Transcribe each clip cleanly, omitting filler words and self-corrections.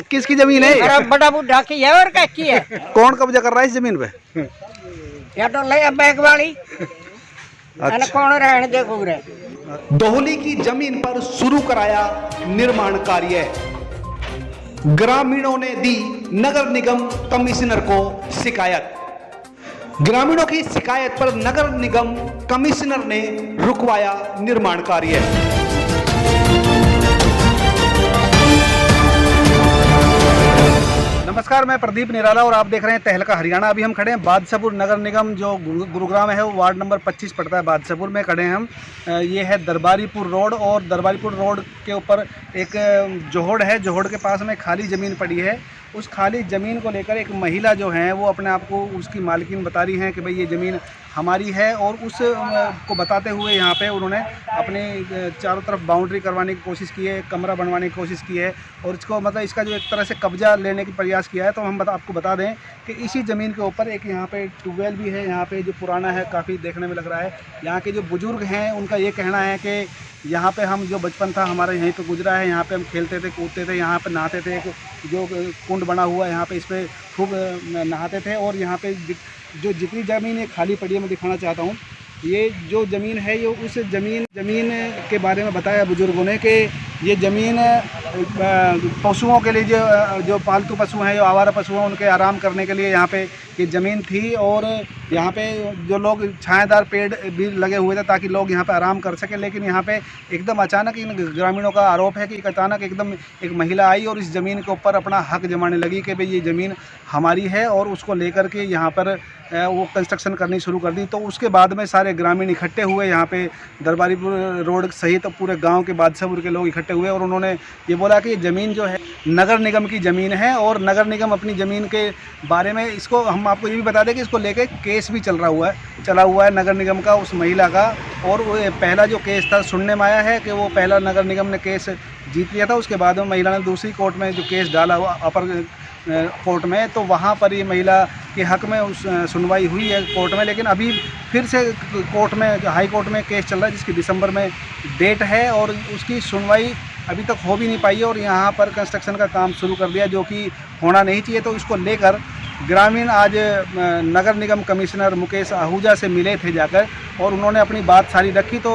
किसकी जमीन है? मेरा बड़ा बुढ़ा की है और क्या है। कौन कब्जा कर रहा है इस जमीन पे? या तो ले बैग वाली अच्छा। कौन रहने दे घूरे। दोहली की जमीन पर शुरू कराया निर्माण कार्य। ग्रामीणों ने दी नगर निगम कमिश्नर को शिकायत। ग्रामीणों की शिकायत पर नगर निगम कमिश्नर ने रुकवाया निर्माण कार्य। नमस्कार, मैं प्रदीप निराला और आप देख रहे हैं तहलका हरियाणा। अभी हम खड़े हैं बादशाहपुर नगर निगम जो गुरुग्राम है, वो वार्ड नंबर 25 पड़ता है। बादशाहपुर में खड़े हैं हम। ये है दरबारीपुर रोड और दरबारीपुर रोड के ऊपर एक जोहड़ है। जोहड़ के पास में खाली ज़मीन पड़ी है। उस खाली ज़मीन को लेकर एक महिला जो है वो अपने आप को उसकी मालकिन बता रही हैं कि भाई ये ज़मीन हमारी है। और उस को बताते हुए यहाँ पे उन्होंने अपने चारों तरफ बाउंड्री करवाने की कोशिश की है, कमरा बनवाने की कोशिश की है और इसको मतलब इसका जो एक तरह से कब्जा लेने की प्रयास किया है। तो हम आपको बता दें कि इसी ज़मीन के ऊपर एक यहाँ पे ट्यूबवेल भी है, यहाँ पे जो पुराना है, काफ़ी देखने में लग रहा है। यहाँ के जो बुज़ुर्ग हैं उनका ये कहना है कि यहाँ पे हम जो बचपन था हमारा यहीं पे गुजरा है, यहाँ पे हम खेलते थे, कूदते थे, यहाँ पे नहाते थे। एक जो कुंड बना हुआ है यहाँ पे, इस पर खूब नहाते थे। और यहाँ पे जो जितनी ज़मीन ये खाली पड़ी है मैं दिखाना चाहता हूँ। ये जो ज़मीन है ये उस ज़मीन के बारे में बताया बुज़ुर्गों ने कि ये ज़मीन पशुओं के लिए जो पालतू पशु हैं, जो आवारा पशु हैं, उनके आराम करने के लिए यहाँ पे ये ज़मीन थी। और यहाँ पे जो लोग छायादार पेड़ भी लगे हुए थे ताकि लोग यहाँ पे आराम कर सकें। लेकिन यहाँ पे एकदम अचानक इन ग्रामीणों का आरोप है कि अचानक एकदम एक महिला आई और इस ज़मीन के ऊपर अपना हक जमाने लगी कि भाई ये ज़मीन हमारी है और उसको लेकर के यहाँ पर वो कंस्ट्रक्शन करनी शुरू कर दी। तो उसके बाद में सारे ग्रामीण इकट्ठे हुए यहाँ पे, दरबारीपुर रोड सहित तो पूरे गांव के बादशाहपुर के लोग इकट्ठे हुए और उन्होंने ये बोला कि ये ज़मीन जो है नगर निगम की ज़मीन है और नगर निगम अपनी ज़मीन के बारे में, इसको हम आपको ये भी बता दें कि इसको लेके केस भी चला हुआ है नगर निगम का, उस महिला का। और वो पहला जो केस था सुनने में आया है कि वो पहला नगर निगम ने केस जीत लिया था। उसके बाद में महिला ने दूसरी कोर्ट में जो केस डाला हुआ अपर कोर्ट में, तो वहाँ पर ये महिला के हक में उस सुनवाई हुई है कोर्ट में। लेकिन अभी फिर से कोर्ट में, हाई कोर्ट में केस चल रहा है जिसकी दिसंबर में डेट है और उसकी सुनवाई अभी तक हो भी नहीं पाई है। और यहाँ पर कंस्ट्रक्शन का काम शुरू कर दिया जो कि होना नहीं चाहिए। तो इसको लेकर ग्रामीण आज नगर निगम कमिश्नर मुकेश आहूजा से मिले थे जाकर और उन्होंने अपनी बात सारी रखी। तो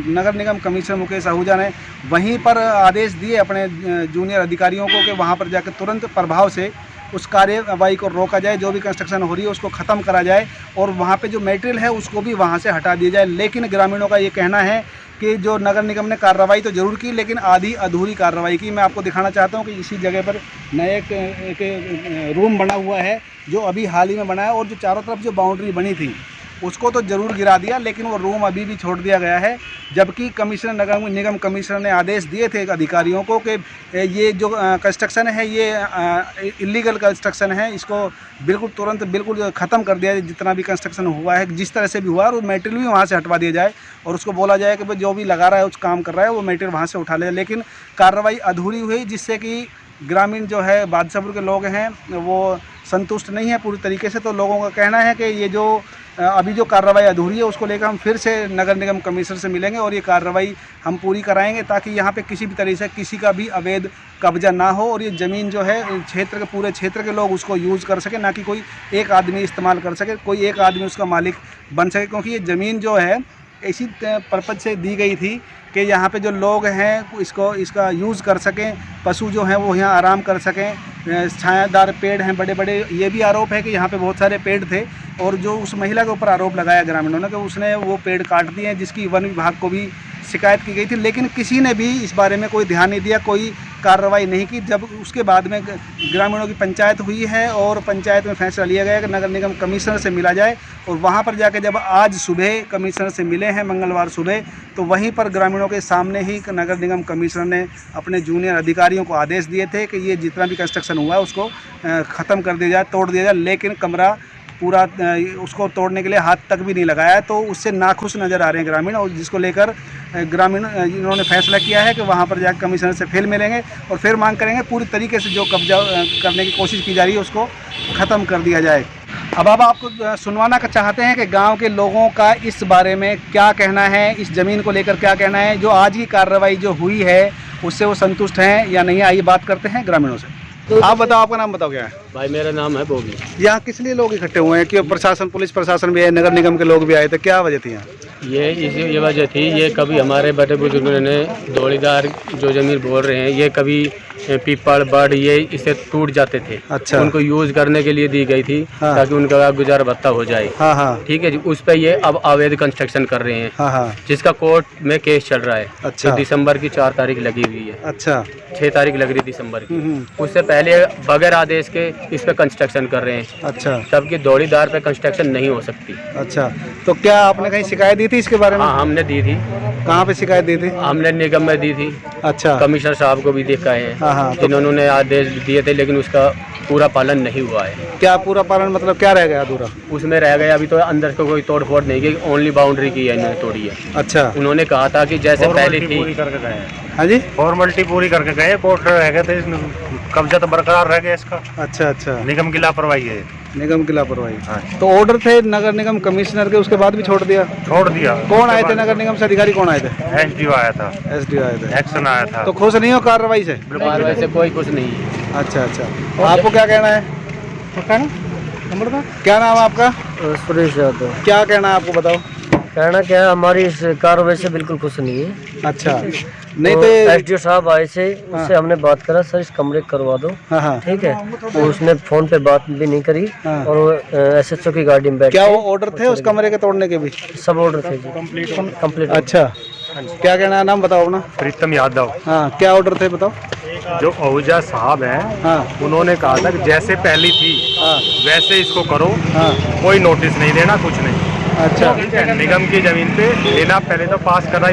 नगर निगम कमिश्नर मुकेश आहूजा ने वहीं पर आदेश दिए अपने जूनियर अधिकारियों को कि वहां पर जाकर तुरंत प्रभाव से उस कार्यवाही को रोका जाए, जो भी कंस्ट्रक्शन हो रही है उसको ख़त्म करा जाए और वहाँ पे जो मटेरियल है उसको भी वहाँ से हटा दिया जाए। लेकिन ग्रामीणों का ये कहना है कि जो नगर निगम ने कार्रवाई तो ज़रूर की लेकिन आधी अधूरी कार्रवाई की। मैं आपको दिखाना चाहता हूँ कि इसी जगह पर नया एक रूम बना हुआ है जो अभी हाल ही में बना है और जो चारों तरफ जो बाउंड्री बनी थी उसको तो ज़रूर गिरा दिया लेकिन वो रूम अभी भी छोड़ दिया गया है। जबकि कमिश्नर नगर निगम कमिश्नर ने आदेश दिए थे अधिकारियों को कि ये जो कंस्ट्रक्शन है ये इलीगल कंस्ट्रक्शन है, इसको बिल्कुल तुरंत बिल्कुल ख़त्म कर दिया जाए। जितना भी कंस्ट्रक्शन हुआ है जिस तरह से भी हुआ है और मटेरियल भी वहाँ से हटवा दिया जाए और उसको बोला जाए कि भाई जो भी लगा रहा है उस काम कर रहा है वो मटेरियल वहाँ से उठा ले। लेकिन कार्रवाई अधूरी हुई जिससे कि ग्रामीण जो है बादशाहपुर के लोग हैं वो संतुष्ट नहीं है पूरी तरीके से। तो लोगों का कहना है कि ये जो अभी जो कार्रवाई अधूरी है उसको लेकर हम फिर से नगर निगम कमिश्नर से मिलेंगे और ये कार्रवाई हम पूरी कराएंगे ताकि यहाँ पे किसी भी तरीके से किसी का भी अवैध कब्जा ना हो और ये ज़मीन जो है क्षेत्र के पूरे क्षेत्र के लोग उसको यूज़ कर सके, ना कि कोई एक आदमी इस्तेमाल कर सके, कोई एक आदमी उसका मालिक बन सके। क्योंकि ये ज़मीन जो है इसी पर्पज़ से दी गई थी कि यहाँ पे जो लोग हैं इसका यूज़ कर सकें, पशु जो हैं वो यहाँ आराम कर सकें, छायादार पेड़ हैं बड़े बड़े। ये भी आरोप है कि यहाँ पे बहुत सारे पेड़ थे और जो उस महिला के ऊपर आरोप लगाया ग्रामीणों ने कि उसने वो पेड़ काट दिए हैं, जिसकी वन विभाग को भी शिकायत की गई थी लेकिन किसी ने भी इस बारे में कोई ध्यान नहीं दिया, कोई कार्रवाई नहीं की। जब उसके बाद में ग्रामीणों की पंचायत हुई है और पंचायत में फैसला लिया गया कि नगर निगम कमिश्नर से मिला जाए और वहां पर जाकर जब आज सुबह कमिश्नर से मिले हैं मंगलवार सुबह, तो वहीं पर ग्रामीणों के सामने ही नगर निगम कमिश्नर ने अपने जूनियर अधिकारियों को आदेश दिए थे कि ये जितना भी कंस्ट्रक्शन हुआ है उसको ख़त्म कर दिया जाए, तोड़ दिया जाए। लेकिन कमरा पूरा उसको तोड़ने के लिए हाथ तक भी नहीं लगाया। तो उससे नाखुश नज़र आ रहे हैं ग्रामीण और जिसको लेकर ग्रामीण इन्होंने फैसला किया है कि वहाँ पर जाकर कमिश्नर से फिर मिलेंगे और फिर मांग करेंगे पूरी तरीके से जो कब्जा करने की कोशिश की जा रही है उसको ख़त्म कर दिया जाए। अब आपको सुनवाना चाहते हैं कि गांव के लोगों का इस बारे में क्या कहना है, इस ज़मीन को लेकर क्या कहना है, जो आज की कार्रवाई जो हुई है उससे वो संतुष्ट हैं या नहीं। आइए बात करते हैं ग्रामीणों से। आप बताओ, आपका नाम बताओ क्या है? भाई मेरा नाम है बोगी। यहाँ किस लिए लोग इकट्ठे हुए हैं कि प्रशासन, पुलिस प्रशासन भी है, नगर निगम के लोग भी आए थे, क्या वजह थी यहाँ? ये वजह थी, ये कभी हमारे बड़े बुजुर्गों ने दौड़ीदार जो जमीन बोल रहे हैं, ये कभी पीपल बड़ ये इसे टूट जाते थे। अच्छा। उनको यूज करने के लिए दी गई थी। हाँ। ताकि उनका गुजार भत्ता हो जाए। हाँ हाँ। ठीक है जी, उस पर ये अब अवैध कंस्ट्रक्शन कर रहे हैं। हाँ हाँ। जिसका कोर्ट में केस चल रहा है। अच्छा। तो दिसंबर की 4 तारीख लगी हुई है। अच्छा। 6 तारीख लग रही दिसंबर की। उससे पहले बगैर आदेश के इस पे कंस्ट्रक्शन कर रहे हैं। अच्छा। जबकि दौड़ीदार पे कंस्ट्रक्शन नहीं हो सकती। अच्छा, तो क्या आपने कहीं शिकायत दी थी इसके बारे में? हाँ, हमने दी थी। कहाँ पे शिकायत दी थी? हमने निगम में दी थी। अच्छा। कमिश्नर साहब को भी देखा है। हाँ हाँ। जिन्होंने आदेश दिए थे, लेकिन उसका पूरा पालन नहीं हुआ है। क्या पूरा पालन मतलब क्या रह गया अधूरा? उसमें रह गया, अभी तो अंदर को कोई तोड़ फोड़ नहीं की, ओनली बाउंड्री की है इन्होंने तोड़ी है। अच्छा। उन्होंने कहा था कि जैसे पहले थी। हाँ जी, फॉर्मेलिटी पूरी करके गए, कोर्ट रह गए थे, कब्जा तो बरकरार रह गया इसका। अच्छा अच्छा। निगम की लापरवाही है। निगम की लापरवाही। हाँ। तो ऑर्डर थे नगर निगम कमिश्नर के, उसके बाद भी छोड़ दिया? छोड़ दिया। कौन आए थे नगर निगम से अधिकारी, कौन आए थे? एसडीओ आया था। एसडीओ आए थे। एक्शन आया था। तो खुश नहीं हो कार्रवाई से? कार्रवाई से कोई कुछ नहीं है। अच्छा अच्छा। आपको क्या कहना है? क्या नाम है आपका? सुरेश यादव। क्या कहना है आपको, बताओ। कहना क्या है, हमारी इस कार्रवाई से बिल्कुल खुश नहीं है। अच्छा। नहीं तो एसडीओ साहब आए थे, उससे हमने बात करा, सर इस कमरे करवा दो। हाँ हाँ। ठीक है, तो उसने फोन पे बात भी नहीं करी। हाँ। और वो एसएचओ की गाड़ी में बैठ क्या वो ऑर्डर थे उस कमरे के तोड़ने के भी? सब ऑर्डर थे जी, कंप्लीट। अच्छा, क्या कहना है, नाम बताओ अपना। प्रीतम यादव। हाँ, क्या ऑर्डर थे बताओ। जो आहूजा साहब हैं, हाँ उन्होंने कहा था कि जैसे पहली थी हाँ वैसे इसको करो। हाँ। कोई नोटिस नहीं देना, कुछ नहीं। अच्छा। निगम की जमीन पे लेना, पहले तो पास करना,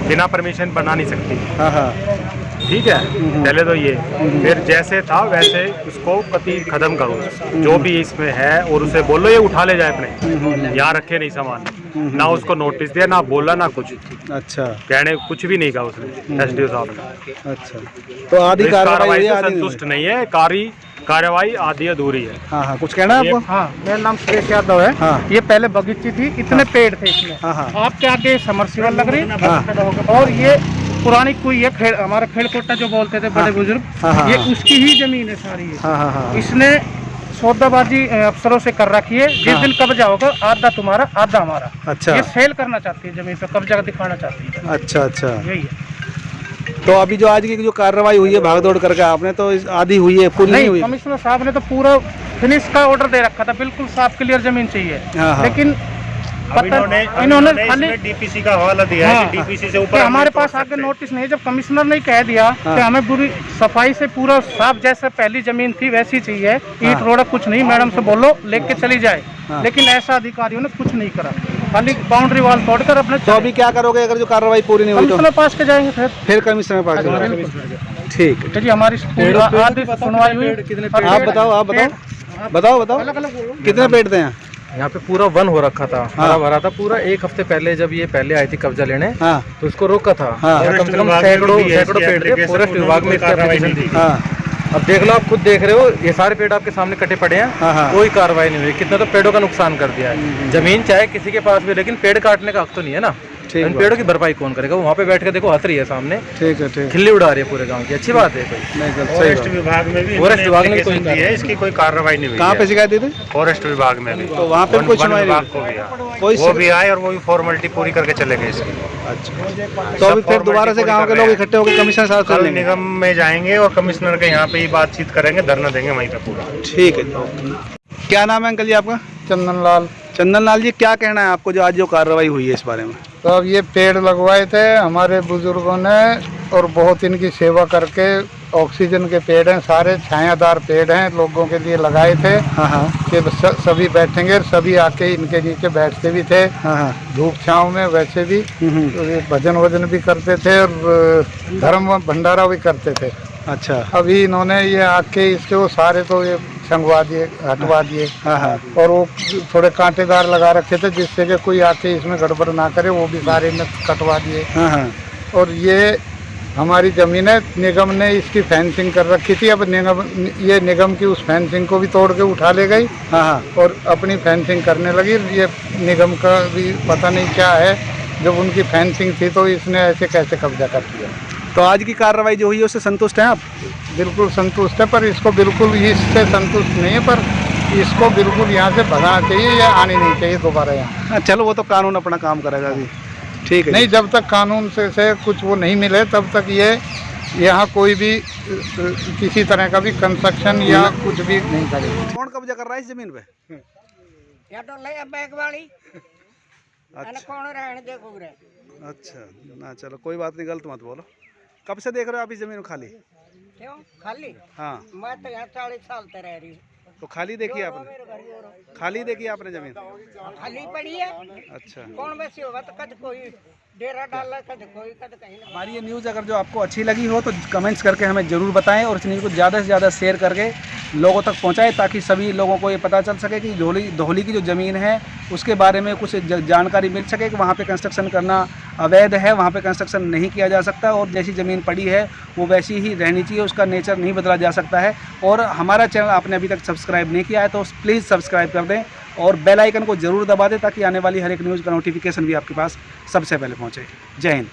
बिना परमिशन बना नहीं सकती। हाँ हाँ। ठीक है, पहले तो ये, फिर जैसे था वैसे उसको कति खत्म करो, जो भी इसमें है, और उसे बोलो ये उठा ले जाए अपने, यहाँ रखे नहीं सामान। ना उसको नोटिस दिया, ना बोला, ना कुछ। अच्छा। कहने कुछ भी नहीं कहा उसने, एसडीओ साहब ने। अच्छा, तो आधी इस कार्रवाई कार्रवाई हुई, से आधी संतुष्ट नहीं है। कार्रवाई आधी अधूरी है। हाँ हाँ, कुछ कहना है आपको? हाँ, मेरा नाम सुरेश यादव है। हाँ। ये पहले बगीची थी, इतने पेड़ थे इसमें। हाँ हाँ। आपके आगे समरसीबल लग रही। हाँ। और ये पुरानी कोई है, हमारा खेड़ कोटा जो बोलते थे बड़े बुजुर्ग, हाँ, हाँ, ये हाँ। उसकी ही जमीन है सारी ये। हाँ हाँ हाँ। इसने सौदाबाजी अफसरों से कर रखी है। जिस दिन कब्जा होगा, आधा तुम्हारा आधा हमारा। अच्छा। ये सेल करना चाहती है जमीन पे, कब्जा दिखाना चाहती है। अच्छा अच्छा। यही है। तो अभी जो आज की जो कार्रवाई हुई है भागदौड़ करके, आपने तो आधी हुई है, पूरी नहीं हुई? कमिश्नर साहब ने तो पूरा फिनिश का ऑर्डर दे रखा था, बिल्कुल साफ क्लियर जमीन चाहिए। हाँ, हाँ। लेकिन अब इन्होंने खाली डीपीसी का हवाला दिया है कि डीपीसी से ऊपर हमारे पास आगे नोटिस नहीं। जब कमिश्नर ने कह दिया कि हमें पूरी सफाई से पूरा साफ, जैसे पहली जमीन थी वैसी चाहिए, ईट रोड़ा कुछ नहीं, मैडम से बोलो लेके चली जाए। लेकिन ऐसा अधिकारियों ने कुछ नहीं करा, खाली बाउंड्री वाल तोड़कर अपने। तो अभी क्या करोगे अगर जो कार्रवाई पूरी नहीं हुई? तो कमिश्नर पास के जाएंगे फिर कमिश्नर के पास जाओगे? ठीक है। तो जी हमारी आधी सुनवाई हुई। आप बताओ बताओ बताओ, कितने पेड़ थे यहाँ? यहाँ पे पूरा वन हो रखा था, हरा भरा था पूरा। एक हफ्ते पहले जब ये पहले आई थी कब्जा लेने, हाँ। तो उसको रोका था। हाँ। यहाँ कम से कम सैकड़ों पेड़ थे। फॉरेस्ट विभाग में इसकी एप्लीकेशन थी। हाँ। अब देख लो, आप खुद देख रहे हो, ये सारे पेड़ आपके सामने कटे पड़े हैं। हाँ, हाँ। कोई कार्रवाई नहीं हुई। कितना तो पेड़ों का नुकसान कर दिया है। जमीन चाहे किसी के पास भी, लेकिन पेड़ काटने का हक तो नहीं है ना। इन पेड़ों की भरपाई कौन करेगा? वहाँ पे बैठ के देखो, हंस रही है सामने। ठीक है, ठीक। खिल्ली उड़ा रही है पूरे गाँव की। अच्छी बात है कोई। फॉरेस्ट विभाग में भी फॉरेस्ट विभाग ने कोई है, इसकी कोई कार्रवाई नहीं हुई। कहाँ पे शिकायत दी थी? फॉरेस्ट विभाग में भी। तो वहाँ पे कुछ सुनवाई नहीं? कोई वो भी आए और वो भी फॉर्मेलिटी पूरी करके चले गए इसकी। अच्छा, तो अभी फिर दोबारा से गांव के लोग इकट्ठे होकर कमिश्नर साहब से कल निगम में जाएंगे और कमिश्नर के यहाँ पे ही बातचीत करेंगे, धरना देंगे वहीं पे पूरा। ठीक है। क्या नाम है अंकल जी आपका? चंदन लाल। चंदन लाल जी, क्या कहना है आपको जो आज जो कार्रवाई हुई है इस बारे में? तो अब ये पेड़ लगवाए थे हमारे बुजुर्गों ने, और बहुत इनकी सेवा करके। ऑक्सीजन के पेड़ हैं, सारे छायादार पेड़ हैं, लोगों के लिए लगाए थे। हाँ हाँ। कि सभी बैठेंगे, सभी आके इनके नीचे बैठते भी थे। हाँ हाँ। धूप छाँव में वैसे भी। तो ये भजन वजन भी करते थे और धर्म भंडारा भी करते थे। अच्छा। अभी इन्होंने ये आके इसके वो सारे तो ये छंगवा दिए, हटवा दिए। हाँ हाँ। और वो थोड़े कांटेदार लगा रखे थे, जिससे कि कोई आके इसमें गड़बड़ ना करे, वो भी सारे ने कटवा दिए। हाँ हाँ। और ये हमारी ज़मीन है, निगम ने इसकी फेंसिंग कर रखी थी। अब निगम की उस फेंसिंग को भी तोड़ के उठा ले गई। हाँ हाँ। और अपनी फेंसिंग करने लगी। ये निगम का भी पता नहीं क्या है, जब उनकी फेंसिंग थी तो इसने ऐसे कैसे कब्जा कर दिया। तो आज की कार्रवाई जो हुई है उससे संतुष्ट हैं आप? बिल्कुल संतुष्ट है, पर इसको बिल्कुल इससे संतुष्ट नहीं है, पर इसको बिल्कुल यहाँ से भगाना चाहिए या आनी नहीं चाहिए दोबारा यहाँ। हाँ, चलो वो तो कानून अपना काम करेगा अभी, ठीक है। नहीं, जब तक कानून से कुछ वो नहीं मिले तब तक ये यहाँ कोई भी किसी तरह का भी कंस्ट्रक्शन या कुछ भी नहीं करेगा। कौन कब्जा कर रहा है इस जमीन पे? या तो ले बैंक वाली अच्छा कौन रहने दे घूरे। अच्छा, ना चलो कोई बात नहीं, गलत मत बोलो। कब से देख रहे हो आप इस जमीन को खाली? क्यों खाली? हाँ, मैं तो यहाँ 40 साल से रह रही हूँ। तो खाली देखी आपने? खाली देखी आपने जमीन? खाली पड़ी है। अच्छा, कौन वैसी होगा तो कद कोई डेरा डाला, कद कोई, कद कहीं ना। हमारी ये न्यूज़ अगर जो आपको अच्छी लगी हो तो कमेंट्स करके हमें ज़रूर बताएं और इस न्यूज़ को ज़्यादा से ज़्यादा शेयर करके लोगों तक पहुंचाएं, ताकि सभी लोगों को ये पता चल सके कि धोली की जो ज़मीन है उसके बारे में कुछ जानकारी मिल सके कि वहाँ पे कंस्ट्रक्शन करना अवैध है, वहाँ पे कंस्ट्रक्शन नहीं किया जा सकता और जैसी ज़मीन पड़ी है वो वैसी ही रहनी चाहिए, उसका नेचर नहीं बदला जा सकता है। और हमारा चैनल आपने अभी तक सब्सक्राइब नहीं किया है तो प्लीज़ सब्सक्राइब कर दें और बेल आइकन को ज़रूर दबा दें ताकि आने वाली हर एक न्यूज़ का नोटिफिकेशन भी आपके पास सबसे पहले पहुँचे। जय हिंद।